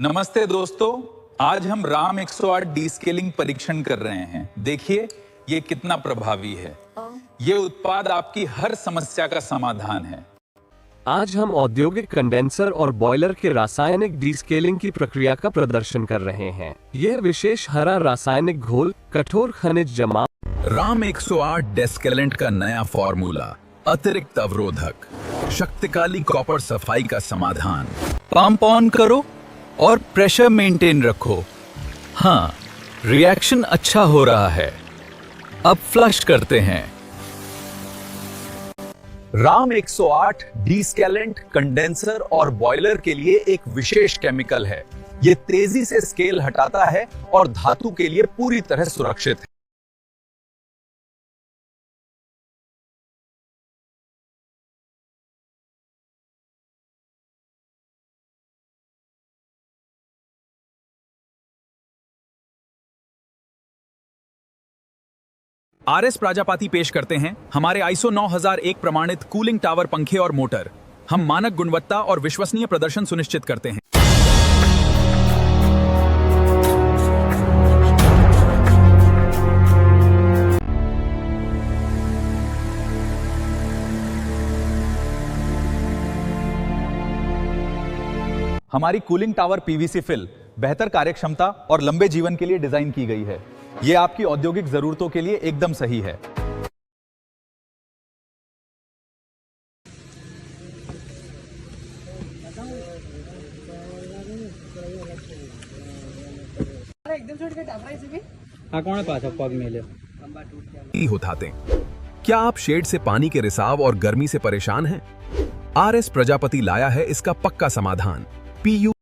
नमस्ते दोस्तों, आज हम राम 108 डीस्केलिंग परीक्षण कर रहे हैं। देखिए ये कितना प्रभावी है। ये उत्पाद आपकी हर समस्या का समाधान है। आज हम औद्योगिक कंडेंसर और बॉयलर के रासायनिक डीस्केलिंग की प्रक्रिया का प्रदर्शन कर रहे हैं। यह विशेष हरा रासायनिक घोल कठोर खनिज जमा राम 108 डेस्केलेंट का नया फॉर्मूला, अतिरिक्त अवरोधक, शक्तिशाली कॉपर सफाई का समाधान। पंप ऑन करो और प्रेशर मेंटेन रखो। हाँ, रिएक्शन अच्छा हो रहा है। अब फ्लश करते हैं। राम 108 डीस्केलेंट कंडेंसर और बॉयलर के लिए एक विशेष केमिकल है। यह तेजी से स्केल हटाता है और धातु के लिए पूरी तरह सुरक्षित है। आरएस प्रजापति पेश करते हैं हमारे आईएसओ 9001 प्रमाणित कूलिंग टावर पंखे और मोटर। हम मानक गुणवत्ता और विश्वसनीय प्रदर्शन सुनिश्चित करते हैं। हमारी कूलिंग टावर पीवीसी फिल बेहतर कार्यक्षमता और लंबे जीवन के लिए डिजाइन की गई है। ये आपकी औद्योगिक जरूरतों के लिए एकदम सही है। उठाते। क्या आप शेड से पानी के रिसाव और गर्मी से परेशान हैं? आरएस प्रजापति लाया है इसका पक्का समाधान। पीयू